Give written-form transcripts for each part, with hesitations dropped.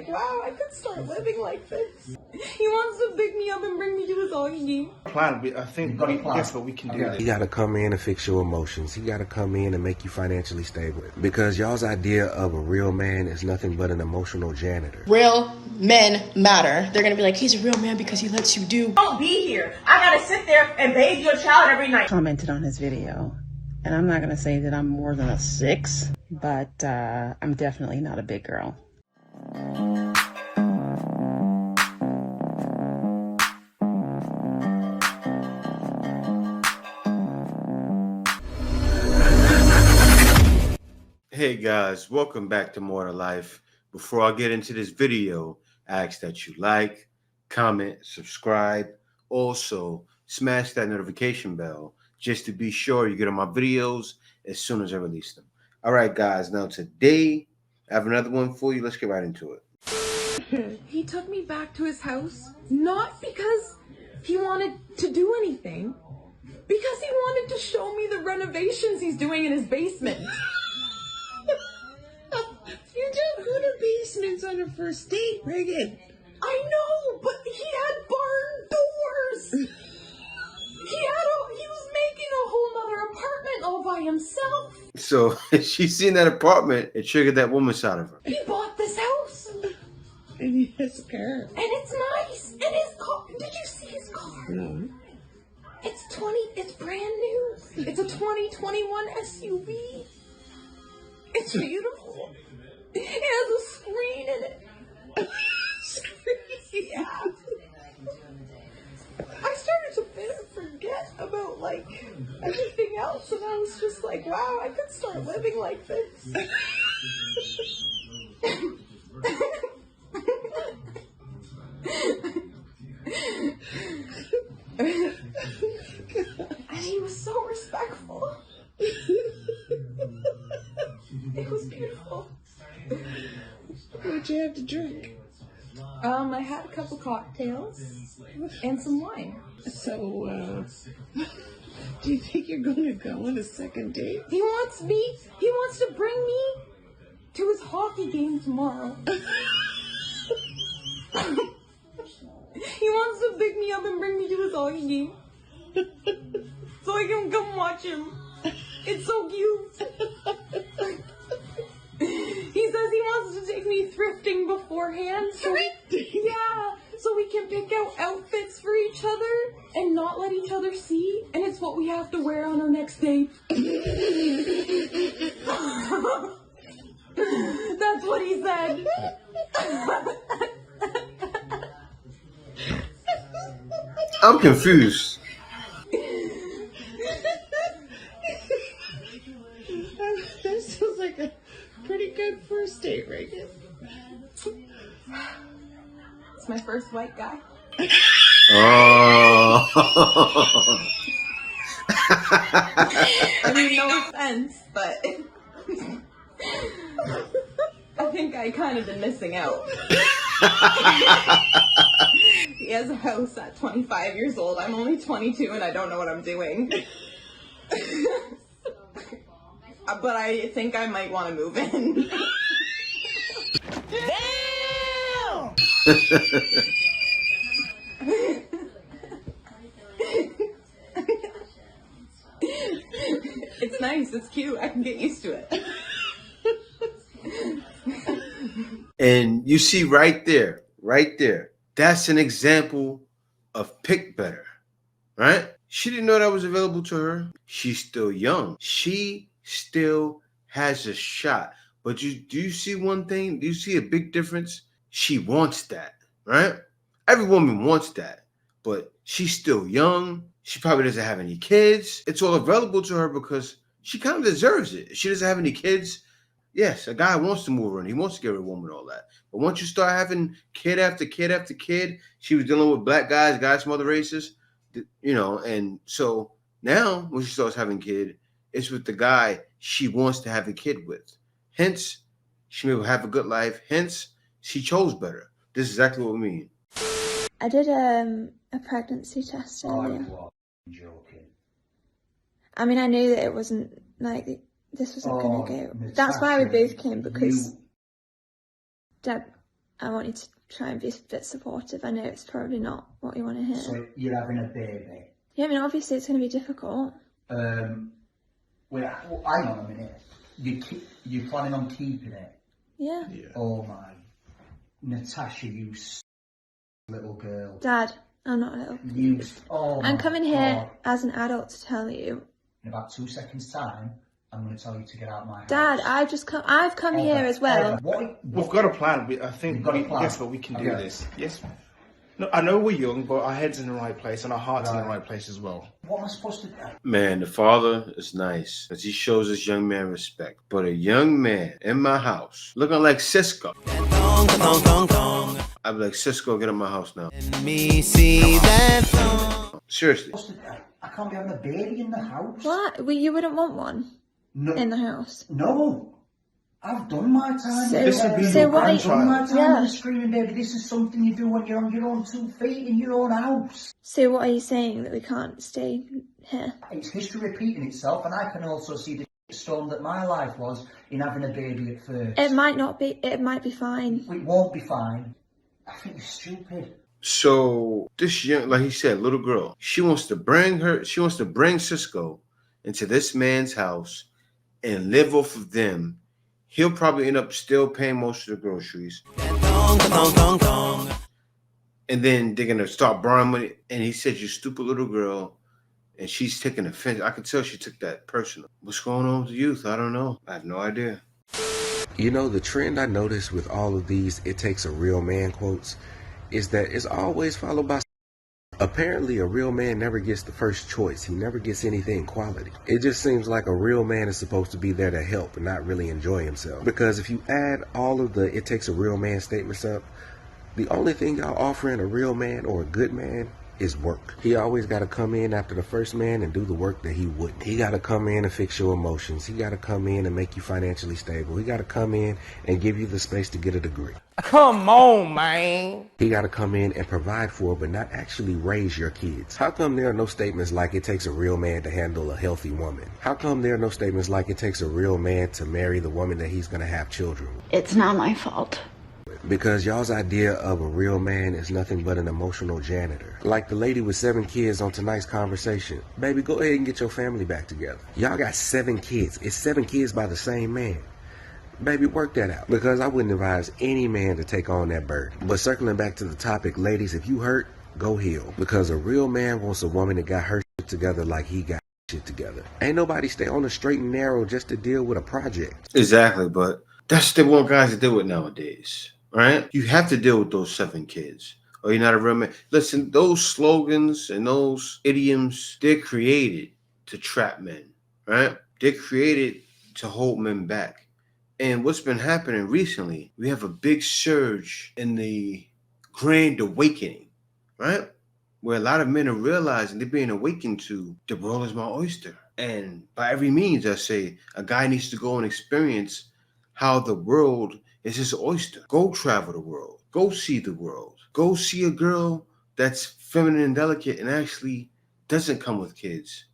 like, wow, I could start living like this. He wants to pick me up and bring me to his hockey game. I think yes, but we can do that. He got to come in and fix your emotions. He got to come in and make you financially stable. Because y'all's idea of a real man is nothing but an emotional janitor. Real men matter. They're gonna be like, he's a real man because he lets you do. Don't be here. I gotta sit there and bathe your child every night. Commented on his video, and I'm not gonna say that I'm more than a 6, but I'm definitely not a big girl. Hey guys, welcome back to More to Life. Before I get into this video, I ask that you like, comment, subscribe. Also, smash that notification bell just to be sure you get on my videos as soon as I release them. All right, guys, now today I have another one for you. Let's get right into it. He took me back to his house, not because he wanted to do anything, because he wanted to show me the renovations he's doing in his basement. You don't go to basements on a first date, Reagan. I know, but he had barn doors. He was making a whole nother apartment all by himself. So she seen that apartment, it triggered that woman side of her. He bought this house. And he has a car. And it's nice. And his car, did you see his car? No. It's brand new. It's a 2021 SUV. It's beautiful. It has a screen in it. Yeah. I started to forget about like everything else, and I was just like, wow, I could start living like this. And he was so respectful. It was beautiful. What'd you have to drink? I had a couple cocktails and some wine. So, do you think you're going to go on a second date? He wants to bring me to his hockey game tomorrow. He wants to pick me up and bring me to his hockey game. So I can come watch him. It's so cute. He says he wants to take me thrifting beforehand. So we can pick out outfits for each other and not let each other see. And it's what we have to wear on our next date. That's what he said. I'm confused. That sounds like a pretty good first date, Reagan. It's my first white guy. Oh. I mean, no offense, but I think I kind of been missing out. He has a house at 25 years old. I'm only 22 and I don't know what I'm doing. But I think I might want to move in. Damn! It's nice. It's cute. I can get used to it. And you see right there, that's an example of pick better, right? She didn't know that was available to her. She's still young. She still has a shot. But do you see one thing? Do you see a big difference? She wants that, right? Every woman wants that, but she's still young. She probably doesn't have any kids. It's all available to her because she kind of deserves it. If she doesn't have any kids, yes, a guy wants to move her in. He wants to get rid of a woman, all that. But once you start having kid after kid after kid, she was dealing with black guys from other races, and so now when she starts having kid, it's with the guy she wants to have a kid with. Hence, she may have a good life. Hence, she chose better. This is exactly what we mean. I did a pregnancy test earlier. Joking. I mean, I knew that it wasn't like this wasn't gonna go. That's why we both came, because Deb I want you to try and be a bit supportive. I know it's probably not what you want to hear. So you're having a baby? Yeah, I mean, obviously it's going to be difficult. Wait, hang on a minute. You're planning on keeping it? Yeah. Oh my, Natasha, you little girl. Dad, I'm not a little. I'm coming here as an adult to tell you. In about 2 seconds' time, I'm going to tell you to get out of my house. Dad, I've come here as well. We've got a plan. I think We've got a plan. yes, but we can do this. Yes. No, I know we're young, but our head's in the right place and our heart's in the right place as well. What am I supposed to do? Man, the father is nice because he shows this young man respect. But a young man in my house looking like Cisco. I'd be like, Cisco, get in my house now. Seriously. I can't be having a baby in the house. What? Well, you wouldn't want one in the house? No. I've done my time. So what are you... I've done my time with a screaming baby. This is something you do when you're on your own 2 feet in your own house. So what are you saying, that we can't stay here? It's history repeating itself, and I can also see the storm that my life was in having a baby at first. It might not be. It might be fine. It won't be fine. I think you're stupid. So this young, like he said, little girl, she wants to bring Cisco into this man's house and live off of them. He'll probably end up still paying most of the groceries. And then they're going to start borrowing money. And he said, you stupid little girl. And she's taking offense. I could tell she took that personal. What's going on with the youth? I don't know. I have no idea. You know, the trend I noticed with all of these "it takes a real man" quotes is that it's always followed by apparently a real man never gets the first choice. He never gets anything quality. It just seems like a real man is supposed to be there to help and not really enjoy himself. Because if you add all of the "it takes a real man" statements up, the only thing y'all offering a real man or a good man is work. He always got to come in after the first man and do the work that he wouldn't. He got to come in and fix your emotions. He got to come in and make you financially stable. He got to come in and give you the space to get a degree. Come on, man. He got to come in and provide for, but not actually raise your kids. How come there are no statements like "it takes a real man to handle a healthy woman"? How come there are no statements like "it takes a real man to marry the woman that he's going to have children with"? It's not my fault. Because y'all's idea of a real man is nothing but an emotional janitor. Like the lady with 7 kids on tonight's conversation. Baby, go ahead and get your family back together. Y'all got 7 kids. It's 7 kids by the same man. Baby, work that out. Because I wouldn't advise any man to take on that burden. But circling back to the topic, ladies, if you hurt, go heal. Because a real man wants a woman that got her shit together like he got shit together. Ain't nobody stay on the straight and narrow just to deal with a project. Exactly, but that's what they want guys to deal with nowadays. Right? You have to deal with those 7 kids, or you're not a real man. Listen, those slogans and those idioms, they're created to trap men, right? They're created to hold men back. And what's been happening recently, we have a big surge in the grand awakening, right? Where a lot of men are realizing they're being awakened to the world is my oyster. And by every means, I say a guy needs to go and experience how the world is his oyster. Go travel the world. Go see the world. Go see a girl that's feminine and delicate and actually doesn't come with kids.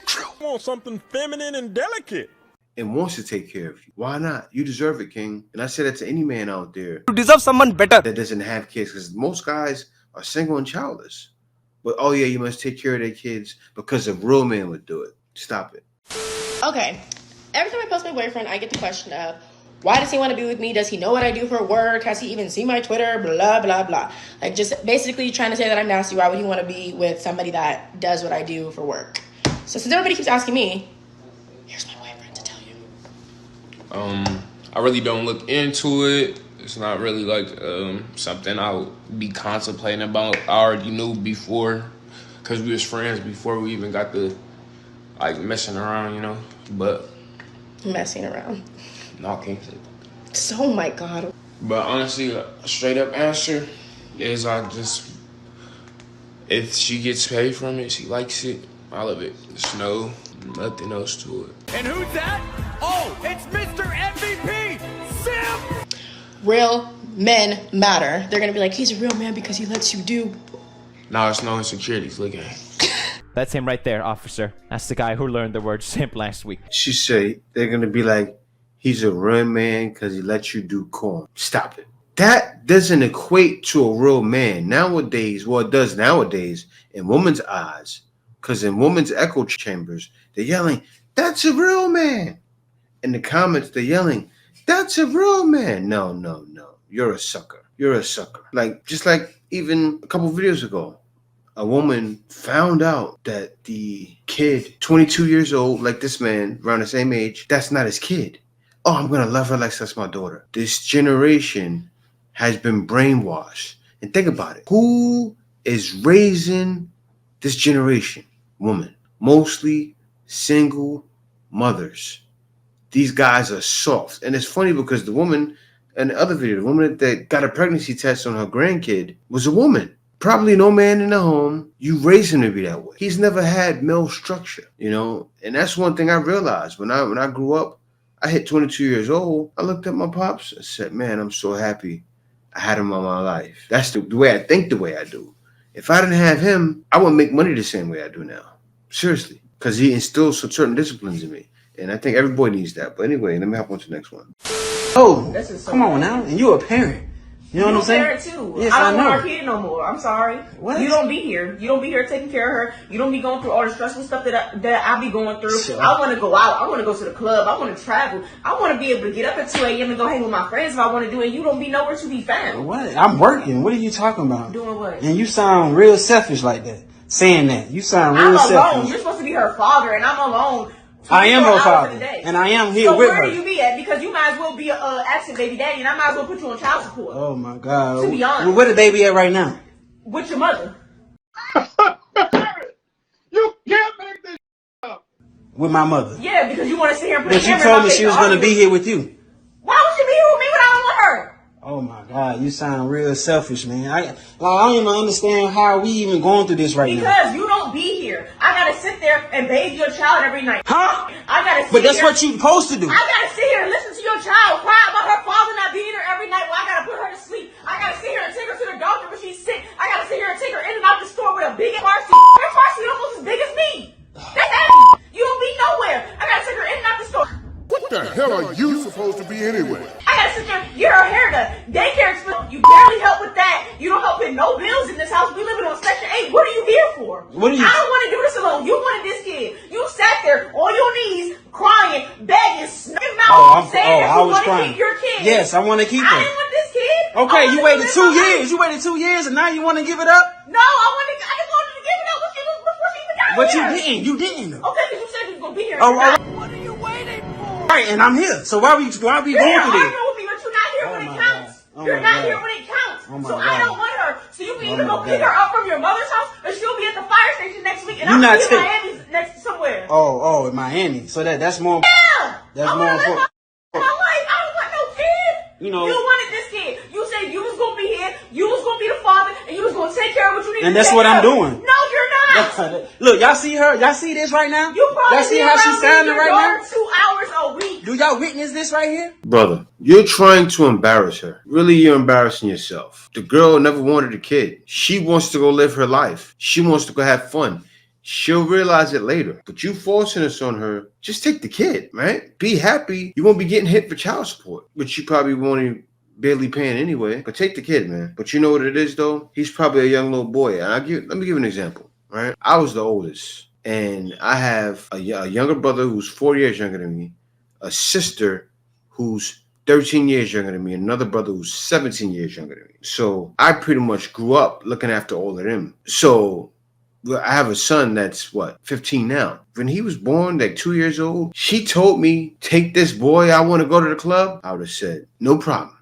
I want something feminine and delicate. And wants to take care of you. Why not? You deserve it, King. And I say that to any man out there. You deserve someone better. That doesn't have kids, because most guys are single and childless. But oh yeah, you must take care of their kids because a real man would do it. Stop it. Okay. Every time I post my boyfriend, I get the question of, why does he want to be with me? Does he know what I do for work? Has he even seen my Twitter? Blah, blah, blah. Like, just basically trying to say that I'm nasty. Why would he want to be with somebody that does what I do for work? So since everybody keeps asking me, here's my boyfriend to tell you. I really don't look into it. It's not really like something I would be contemplating about. I already knew before, because we was friends before we even got the, like, messing around, you know? But Messing around. no, I can't say that. So, oh my God. But honestly, a straight up answer is if she gets paid from it, she likes it, I love it. There's nothing else to it. And who's that? Oh, it's Mr. MVP, Sim! Real men matter. They're gonna be like, he's a real man because he lets you do. No, it's no insecurities. Look at it. That's him right there, officer. That's the guy who learned the word simp last week. She said they're going to be like, he's a real man because he lets you do corn. Stop it. that doesn't equate to a real man nowadays. Well, it does nowadays in women's eyes, because in women's echo chambers, they're yelling, "That's a real man." In the comments, they're yelling, "That's a real man." No, no, no. You're a sucker. You're a sucker. Like, just like even a couple videos ago, a woman found out that the kid, 22 years old, like this man, around the same age, that's not his kid. Oh, I'm going to love her like that's my daughter. This generation has been brainwashed. And think about it. Who is raising this generation? Woman. Mostly single mothers. These guys are soft. And it's funny because the woman in the other video, the woman that got a pregnancy test on her grandkid was a woman. Probably no man in the home. You raise him to be that way. He's never had male structure, And that's one thing I realized when I grew up. I hit 22 years old. I looked at my pops and said, "Man, I'm so happy I had him all my life." That's the way I think, the way I do. If I didn't have him, I wouldn't make money the same way I do now. Seriously, because he instills some certain disciplines in me, and I think every boy needs that. But anyway, let me hop on to the next one. Oh, come on now, and you're a parent. You know what I'm saying? Parent too. Yes, I don't know. want our kid no more. I'm sorry. What? You don't be here. You don't be here taking care of her. You don't be going through all the stressful stuff that I be going through. Sure. I want to go out. I want to go to the club. I want to travel. I want to be able to get up at 2 a.m. and go hang with my friends if I want to do it. You don't be nowhere to be found. What? I'm working. What are you talking about? Doing what? And you sound real selfish like that. Saying that. You sound real I'm alone. selfish. You're supposed to be her father, and I'm alone. I am her father, and I am here so with her. So where do you be at? Because you might as well be a absent baby daddy, and I might as well put you on child support. Oh my God! To be honest, well, where the baby at right now? With your mother. You can't make this up. With my mother. Yeah, because you want to sit here and put. But she told me she was going to be here with you. Why would she be here with me when I don't want her? Oh my God, you sound real selfish, man. I don't even understand how we even going through this right now. Because you don't be here. I gotta sit there and bathe your child every night. Huh? I gotta sit But that's here, what you supposed to do. I gotta sit here and listen to your child cry about her father not being here every night while I gotta put her to sleep. I gotta sit here and take her to the doctor when she's sick. I gotta sit here and take her in and out the store with a big car seat. Her car seat almost as big as me. That's heavy. You don't be nowhere. I gotta take her in and out the store. What the hell are you supposed to be anyway? I gotta sit there, get her hair done. Daycare expensive. You barely help with that. You don't help with no bills in this house. We living on Section 8. What are you here for? I don't want to do this alone. You wanted this kid. You sat there on your knees, crying, begging, snuffing mouth, saying that you want to keep your kid. Yes, I want to keep her. I didn't want this kid. Okay, you waited 2 years. You waited 2 years, and now you want to give it up? No, I just wanted to give it up before she even got But here. you didn't. Okay, because you said you was going to be here. What are you waiting for? Right, and I'm here. So why we going through this? You're arguing with me, but you're not here when it counts. You're not here when it counts. So I don't want her. So you can either go pick her up from your mother's house, or she'll be at the fire station next week, and I'll be in Miami next somewhere. Oh, in Miami. So that's more. Yeah. That's more important. My life. I don't want no kid. You know. You wanted this kid. You said you was gonna be here. You was gonna be the father, and you was gonna take care of what you need. And that's what I'm doing. No, you're not. Look, y'all see her? Y'all see this right now? Y'all see how she's sounding right now? 2 hours a week. Do y'all witness this right here? Brother, you're trying to embarrass her. Really, you're embarrassing yourself. The girl never wanted a kid. She wants to go live her life. She wants to go have fun. She'll realize it later. But you forcing this on her, just take the kid, right? Be happy. You won't be getting hit for child support, which you probably won't even barely paying anyway. But take the kid, man. But you know what it is, though? He's probably a young little boy. And let me give an example, right? I was the oldest. And I have a younger brother who's 4 years younger than me, a sister who's 13 years younger than me, and another brother who's 17 years younger than me. So I pretty much grew up looking after all of them. So I have a son that's 15 now. When he was born, like 2 years old, she told me, "Take this boy, I want to go to the club." I would have said, "No problem.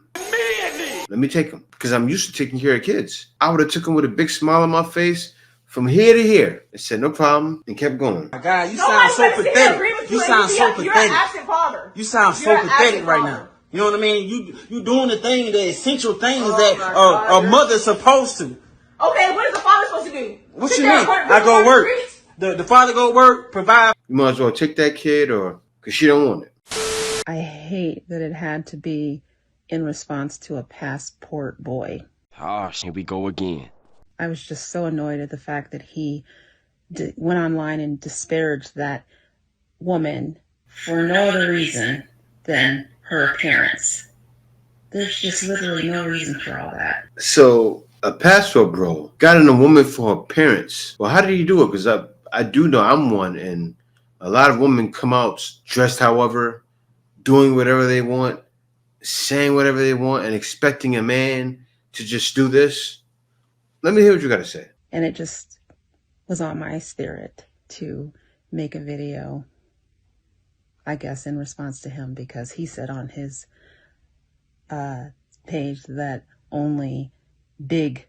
Let me take him," because I'm used to taking care of kids. I would have took him with a big smile on my face from here to here and said, "No problem," and kept going. My God, you sound so pathetic. You sound so pathetic. You're an absent father. You sound so pathetic right now. You know what I mean? You doing the essential things that a mother's supposed to. Okay, what is the father supposed to do? What you mean? I go work. The father go work, provide. You might as well take that kid, or because she don't want it. I hate that it had to be in response to a passport boy. Here we go again. I was just so annoyed at the fact that he went online and disparaged that woman for no other reason than her appearance. There's just literally no reason for all that. So a passport bro got in a woman for her parents. Well, how did he do it? Because I do know I'm one, and a lot of women come out dressed however, doing whatever they want, saying whatever they want, and expecting a man to just do this. Let me hear what you got to say. And it just was on my spirit to make a video, I guess, in response to him, because he said on his page that only big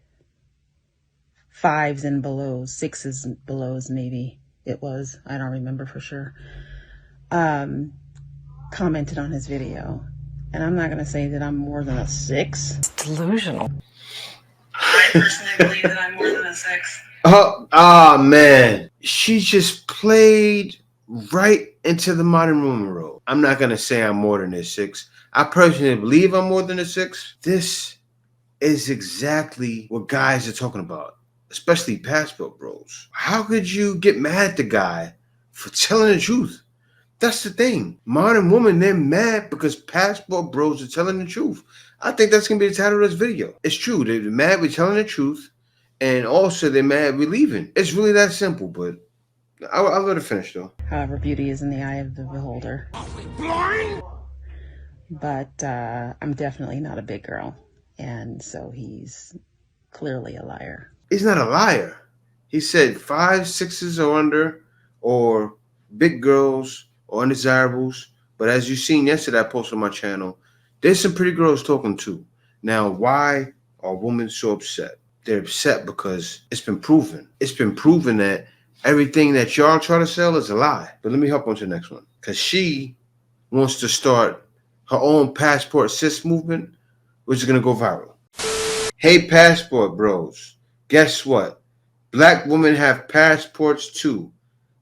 5s and below, 6s and belows, maybe it was, I don't remember for sure, commented on his video. And I'm not going to say that I'm more than a 6. It's delusional. I personally believe that I'm more than a 6. Oh, man. She just played right into the modern woman role. I'm not going to say I'm more than a 6. I personally believe I'm more than a 6. This is exactly what guys are talking about, especially passport bros. How could you get mad at the guy for telling the truth? That's the thing. Modern women, they're mad because passport bros are telling the truth. I think that's going to be the title of this video. It's true. They're mad we're telling the truth, and also they're mad we're leaving. It's really that simple, but I'll let it finish, though. However, beauty is in the eye of the beholder. But I'm definitely not a big girl, and so he's clearly a liar. He's not a liar. He said 5, 6s or under, or big girls or undesirables. But as you seen yesterday, I posted on my channel, there's some pretty girls talking too. Now, why are women so upset? They're upset because it's been proven. It's been proven that everything that y'all try to sell is a lie. But let me hop on to the next one. Because she wants to start her own passport sis movement, which is going to go viral. Hey, passport bros. Guess what? Black women have passports too.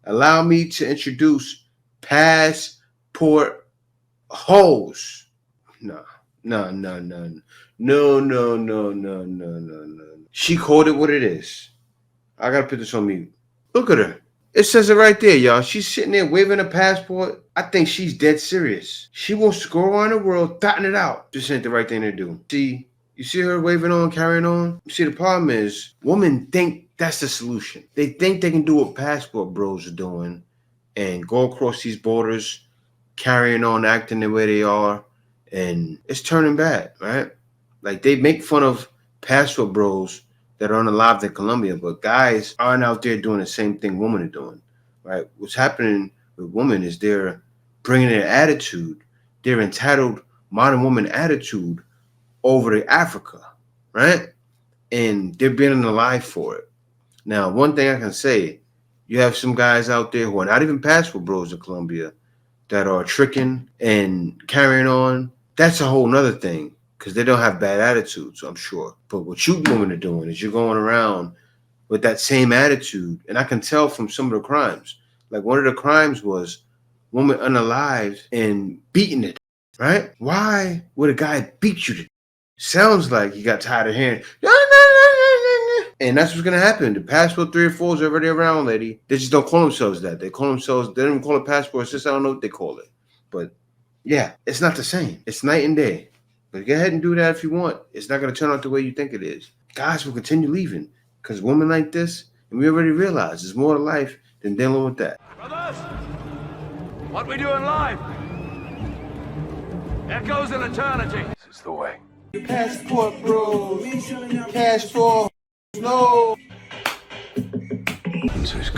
Allow me to introduce passport hoes. No. She called it what it is. I gotta put this on mute. Look at her. It says it right there, y'all. She's sitting there waving a passport. I think she's dead serious. She wants to go around the world, dotting it out. Just ain't the right thing to do. See, you see her waving on, carrying on? See, the problem is, women think that's the solution. They think they can do what passport bros are doing and go across these borders, carrying on, acting the way they are, and it's turning bad, right? Like, they make fun of passport bros that are unalived in Colombia, but guys aren't out there doing the same thing women are doing, right? What's happening with women is they're bringing their attitude, their entitled modern woman attitude over to Africa, right? And they're being alive for it. Now, one thing I can say, you have some guys out there who are not even passport bros in Colombia that are tricking and carrying on. That's a whole nother thing, because they don't have bad attitudes, I'm sure. But what you women are doing is you're going around with that same attitude. And I can tell from some of the crimes. Like, one of the crimes was woman unalived and beating it, right? Why would a guy beat you to death? Sounds like he got tired of hearing, and that's what's gonna happen. The passport 3 or 4 is already around, lady. They just don't call themselves that. They call themselves, they don't even call it passport. It's just, I don't know what they call it. But yeah, it's not the same. It's night and day. But go ahead and do that if you want. It's not gonna turn out the way you think it is. Guys will continue leaving because women like this, and we already realize there's more to life than dealing with that. Brothers, what we do in life echoes in eternity. This is the way. Passport bros, passport, no. So it's